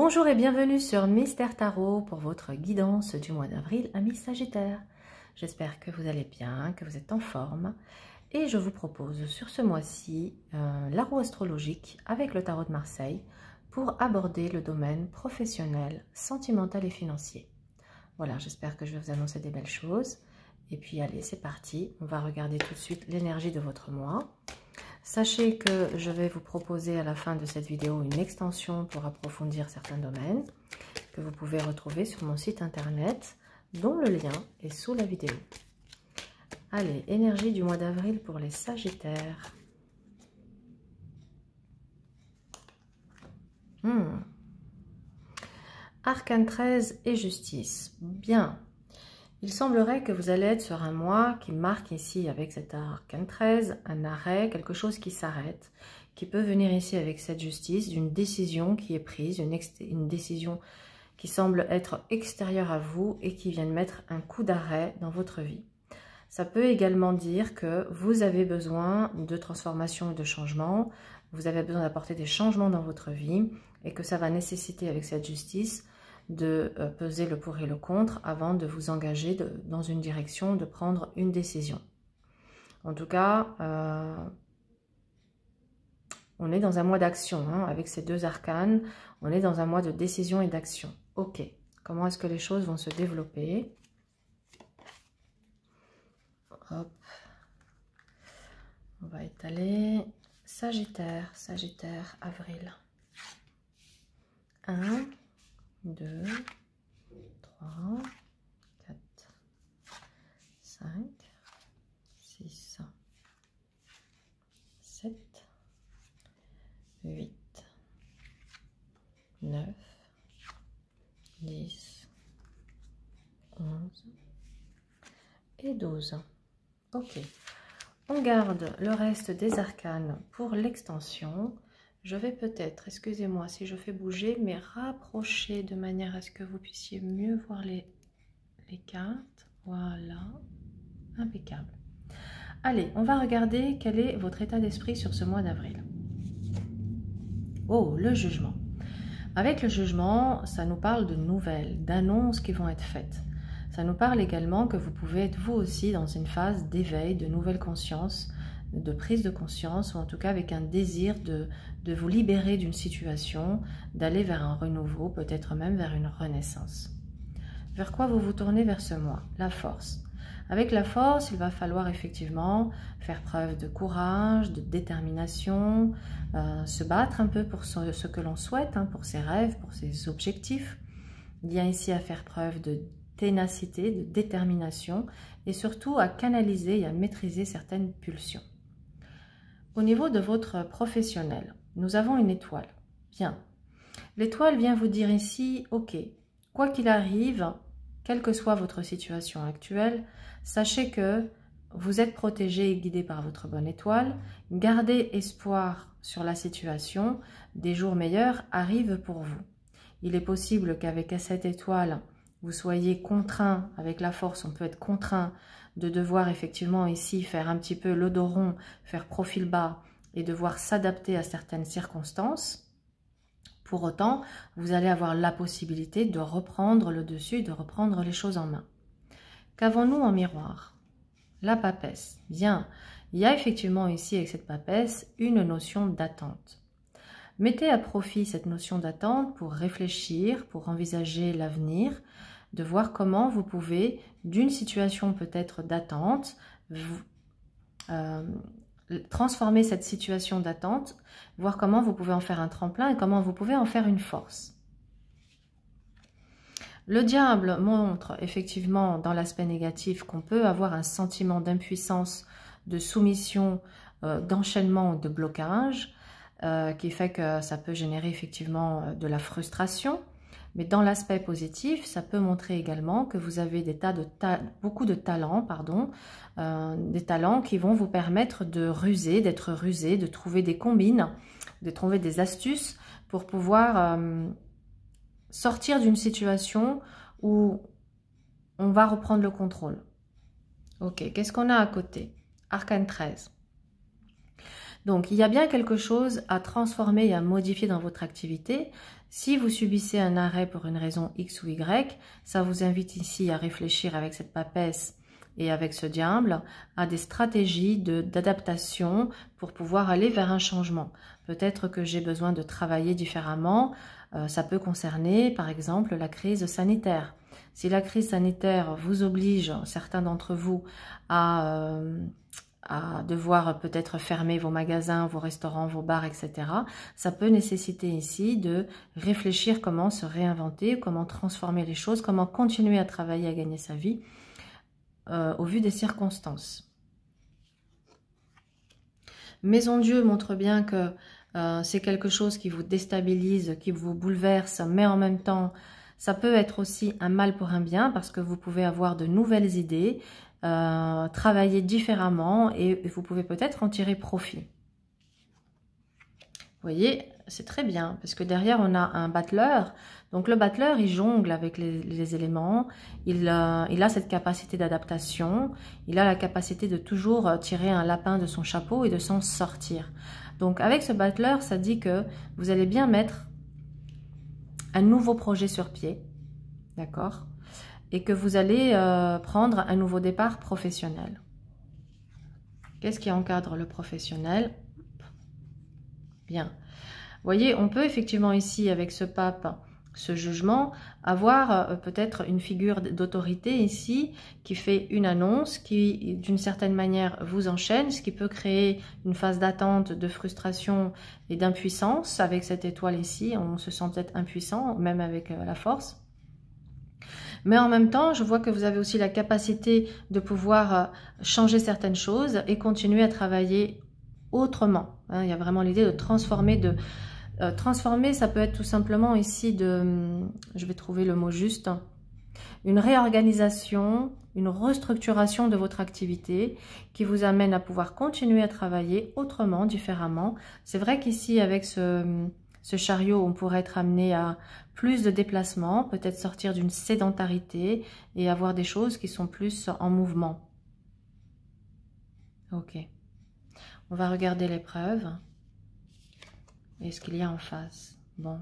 Bonjour et bienvenue sur Mystère Tarot pour votre guidance du mois d'avril, amis Sagittaires. J'espère que vous allez bien, que vous êtes en forme. Et je vous propose sur ce mois-ci la roue astrologique avec le tarot de Marseille pour aborder le domaine professionnel, sentimental et financier. Voilà, j'espère que je vais vous annoncer des belles choses. Et puis allez, c'est parti. On va regarder tout de suite l'énergie de votre mois. Sachez que je vais vous proposer à la fin de cette vidéo une extension pour approfondir certains domaines que vous pouvez retrouver sur mon site internet, dont le lien est sous la vidéo. Allez, énergie du mois d'avril pour les Sagittaires. Arcane 13 et justice. Bien. Il semblerait que vous allez être sur un mois qui marque ici avec cet arcane 13, un arrêt, quelque chose qui s'arrête, qui peut venir ici avec cette justice, d'une décision qui est prise, une décision qui semble être extérieure à vous et qui vient de mettre un coup d'arrêt dans votre vie. Ça peut également dire que vous avez besoin de transformation et de changement, vous avez besoin d'apporter des changements dans votre vie et que ça va nécessiter avec cette justice de peser le pour et le contre avant de vous engager dans une direction, de prendre une décision. En tout cas, on est dans un mois d'action, hein, avec ces deux arcanes, on est dans un mois de décision et d'action. Ok, comment est-ce que les choses vont se développer? Hop, on va étaler. Sagittaire, Sagittaire, avril. 1, 2, 3, 4, 5, 6, 7, 8, 9, 10, 11 et 12. Ok. On garde le reste des arcanes pour l'extension. Je vais peut-être, excusez-moi si je fais bouger, mais rapprocher de manière à ce que vous puissiez mieux voir les cartes. Voilà, impeccable. Allez, on va regarder quel est votre état d'esprit sur ce mois d'avril. Oh, le jugement. Avec le jugement, ça nous parle de nouvelles, d'annonces qui vont être faites. Ça nous parle également que vous pouvez être vous aussi dans une phase d'éveil, de nouvelle conscience, de prise de conscience, ou en tout cas avec un désir de vous libérer d'une situation, d'aller vers un renouveau, peut-être même vers une renaissance. Vers quoi vous vous tournez vers ce mois? La force. Avec la force, il va falloir effectivement faire preuve de courage, de détermination, se battre un peu pour ce que l'on souhaite, hein, pour ses rêves, pour ses objectifs. Il y a ici à faire preuve de ténacité, de détermination et surtout à canaliser et à maîtriser certaines pulsions. Au niveau de votre professionnel, nous avons une étoile. Bien. L'étoile vient vous dire ici, ok, quoi qu'il arrive, quelle que soit votre situation actuelle, sachez que vous êtes protégé et guidé par votre bonne étoile. Gardez espoir sur la situation. Des jours meilleurs arrivent pour vous. Il est possible qu'avec cette étoile, vous soyez contraint, avec la force, on peut être contraint de devoir effectivement ici faire un petit peu le dos rond, faire profil bas et devoir s'adapter à certaines circonstances. Pour autant, vous allez avoir la possibilité de reprendre le dessus, de reprendre les choses en main. Qu'avons-nous en miroir? La papesse. Bien, il y a effectivement ici avec cette papesse une notion d'attente. Mettez à profit cette notion d'attente pour réfléchir, pour envisager l'avenir, de voir comment vous pouvez, d'une situation peut-être d'attente, transformer cette situation d'attente, voir comment vous pouvez en faire un tremplin et comment vous pouvez en faire une force. Le diable montre effectivement dans l'aspect négatif qu'on peut avoir un sentiment d'impuissance, de soumission, d'enchaînement, de blocage, qui fait que ça peut générer effectivement de la frustration. Mais dans l'aspect positif, ça peut montrer également que vous avez beaucoup de talents, des talents qui vont vous permettre de ruser, d'être rusé, de trouver des combines, de trouver des astuces pour pouvoir sortir d'une situation où on va reprendre le contrôle. Ok, qu'est-ce qu'on a à côté? Arcane 13. Donc, il y a bien quelque chose à transformer et à modifier dans votre activité. Si vous subissez un arrêt pour une raison X ou Y, ça vous invite ici à réfléchir avec cette papesse et avec ce diable à des stratégies d'adaptation pour pouvoir aller vers un changement. Peut-être que j'ai besoin de travailler différemment. Ça peut concerner, par exemple, la crise sanitaire. Si la crise sanitaire vous oblige, certains d'entre vous, à devoir peut-être fermer vos magasins, vos restaurants, vos bars, etc., ça peut nécessiter ici de réfléchir comment se réinventer, comment transformer les choses, comment continuer à travailler, à gagner sa vie au vu des circonstances. Maison Dieu montre bien que c'est quelque chose qui vous déstabilise, qui vous bouleverse, mais en même temps, ça peut être aussi un mal pour un bien parce que vous pouvez avoir de nouvelles idées, travailler différemment et vous pouvez peut-être en tirer profit. Vous voyez, c'est très bien parce que derrière, on a un battleur. Donc, le battleur, il jongle avec les éléments. Il a cette capacité d'adaptation. Il a la capacité de toujours tirer un lapin de son chapeau et de s'en sortir. Donc, avec ce battleur, ça dit que vous allez bien mettre un nouveau projet sur pied. D'accord ? Et que vous allez prendre un nouveau départ professionnel. Qu'est-ce qui encadre le professionnel ? Bien. Vous voyez, on peut effectivement ici, avec ce pape, ce jugement, avoir peut-être une figure d'autorité ici qui fait une annonce, qui d'une certaine manière vous enchaîne, ce qui peut créer une phase d'attente, de frustration et d'impuissance. Avec cette étoile ici, on se sent peut-être impuissant, même avec la force. Mais en même temps, je vois que vous avez aussi la capacité de pouvoir changer certaines choses et continuer à travailler autrement. Hein, il y a vraiment l'idée de transformer. Transformer, ça peut être tout simplement ici je vais trouver le mot juste, une réorganisation, une restructuration de votre activité qui vous amène à pouvoir continuer à travailler autrement, différemment. C'est vrai qu'ici, avec ce chariot, on pourrait être amené à plus de déplacements, peut-être sortir d'une sédentarité et avoir des choses qui sont plus en mouvement. Ok. On va regarder l'épreuve. Et ce qu'il y a en face. Bon.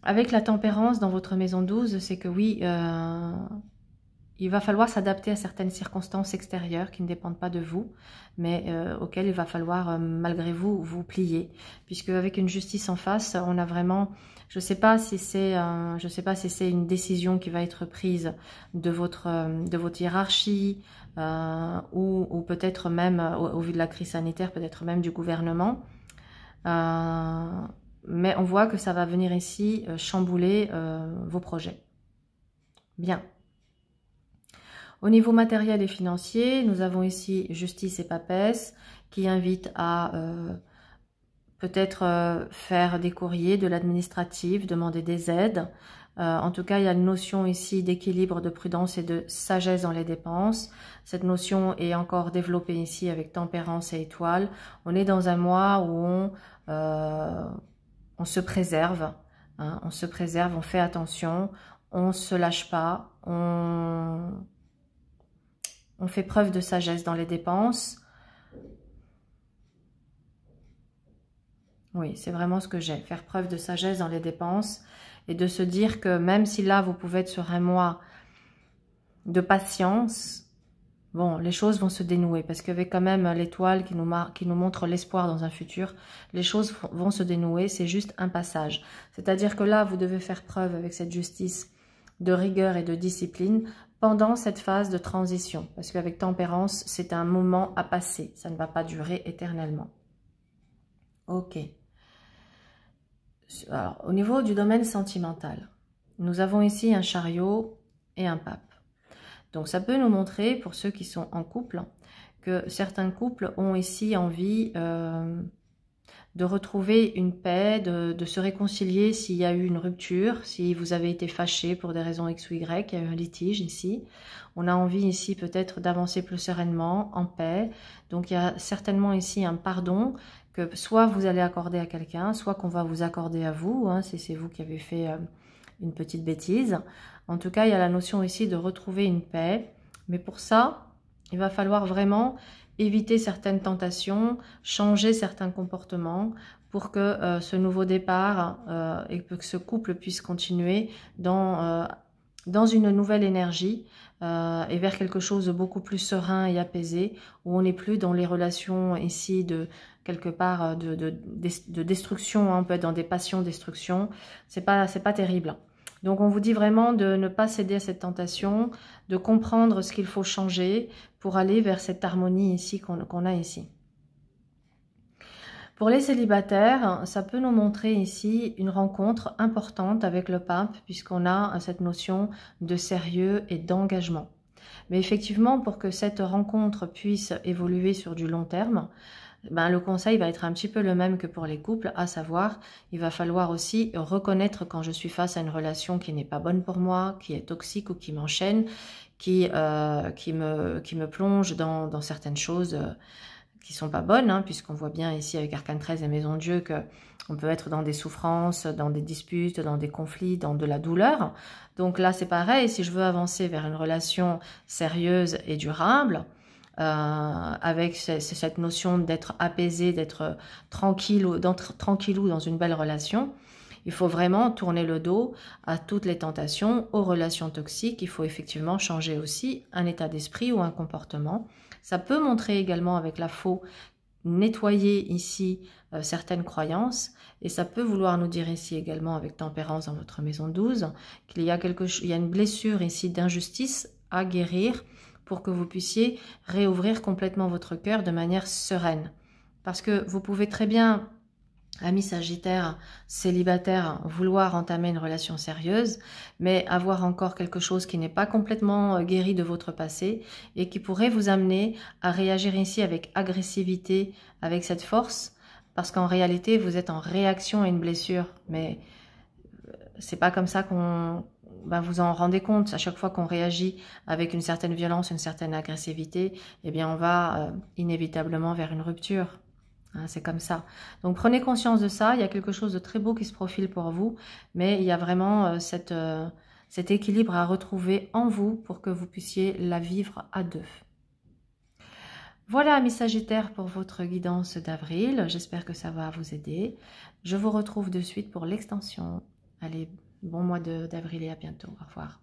Avec la tempérance dans votre maison 12, c'est que oui, il va falloir s'adapter à certaines circonstances extérieures qui ne dépendent pas de vous, mais auxquelles il va falloir, malgré vous, vous plier. Puisque avec une justice en face, on a vraiment... Je ne sais pas si c'est une décision qui va être prise de votre hiérarchie, ou peut-être même, au vu de la crise sanitaire, peut-être même du gouvernement. Mais on voit que ça va venir ici chambouler vos projets. Bien. Au niveau matériel et financier, nous avons ici justice et papesse qui invitent à peut-être faire des courriers, de l'administratif, demander des aides. En tout cas, il y a une notion ici d'équilibre, de prudence et de sagesse dans les dépenses. Cette notion est encore développée ici avec tempérance et étoile. On est dans un mois où on se préserve, hein, on se préserve, on fait attention, on ne se lâche pas, on fait preuve de sagesse dans les dépenses. Oui, c'est vraiment ce que j'ai. Faire preuve de sagesse dans les dépenses et de se dire que même si là, vous pouvez être sur un mois de patience, bon, les choses vont se dénouer. Parce qu'avec quand même l'étoile qui nous montre l'espoir dans un futur, les choses vont se dénouer. C'est juste un passage. C'est-à-dire que là, vous devez faire preuve avec cette justice de rigueur et de discipline pendant cette phase de transition. Parce qu'avec tempérance, c'est un moment à passer. Ça ne va pas durer éternellement. Ok. Alors, au niveau du domaine sentimental, nous avons ici un chariot et un pape. Donc, ça peut nous montrer, pour ceux qui sont en couple, que certains couples ont ici envie de retrouver une paix, de se réconcilier s'il y a eu une rupture, si vous avez été fâché pour des raisons X ou Y, il y a eu un litige ici. On a envie ici peut-être d'avancer plus sereinement, en paix. Donc, il y a certainement ici un pardon que soit vous allez accorder à quelqu'un, soit qu'on va vous accorder à vous, hein, si c'est vous qui avez fait une petite bêtise. En tout cas, il y a la notion ici de retrouver une paix. Mais pour ça, il va falloir vraiment éviter certaines tentations, changer certains comportements pour que ce nouveau départ et que ce couple puisse continuer dans une nouvelle énergie et vers quelque chose de beaucoup plus serein et apaisé, où on n'est plus dans les relations ici de quelque part de destruction, hein, on peut être dans des passions destruction, c'est pas terrible. Donc on vous dit vraiment de ne pas céder à cette tentation, de comprendre ce qu'il faut changer pour aller vers cette harmonie ici qu'on a ici. Pour les célibataires, ça peut nous montrer ici une rencontre importante avec le pape, puisqu'on a cette notion de sérieux et d'engagement. Mais effectivement, pour que cette rencontre puisse évoluer sur du long terme, ben, le conseil va être un petit peu le même que pour les couples, à savoir, il va falloir aussi reconnaître quand je suis face à une relation qui n'est pas bonne pour moi, qui est toxique ou qui m'enchaîne, qui me plonge dans certaines choses qui sont pas bonnes, hein, puisqu'on voit bien ici avec Arcane 13 et Maison de Dieu que on peut être dans des souffrances, dans des disputes, dans des conflits, dans de la douleur. Donc là, c'est pareil, si je veux avancer vers une relation sérieuse et durable, avec cette notion d'être apaisé, d'être tranquillou dans une belle relation, il faut vraiment tourner le dos à toutes les tentations, aux relations toxiques. Il faut effectivement changer aussi un état d'esprit ou un comportement. Ça peut montrer également avec la faux, nettoyer ici certaines croyances, et ça peut vouloir nous dire ici également avec tempérance dans votre maison 12 qu'il y a il y a une blessure ici d'injustice à guérir pour que vous puissiez réouvrir complètement votre cœur de manière sereine. Parce que vous pouvez très bien, amis Sagittaire, célibataire, vouloir entamer une relation sérieuse, mais avoir encore quelque chose qui n'est pas complètement guéri de votre passé et qui pourrait vous amener à réagir ici avec agressivité, avec cette force, parce qu'en réalité, vous êtes en réaction à une blessure, mais c'est pas comme ça qu'on... Ben vous en rendez compte, à chaque fois qu'on réagit avec une certaine violence, une certaine agressivité, eh bien on va inévitablement vers une rupture. Hein, c'est comme ça. Donc prenez conscience de ça, il y a quelque chose de très beau qui se profile pour vous, mais il y a vraiment cet équilibre à retrouver en vous pour que vous puissiez la vivre à deux. Voilà, amis Sagittaires, pour votre guidance d'avril. J'espère que ça va vous aider. Je vous retrouve de suite pour l'extension. Allez, bon mois d'avril et à bientôt. Au revoir.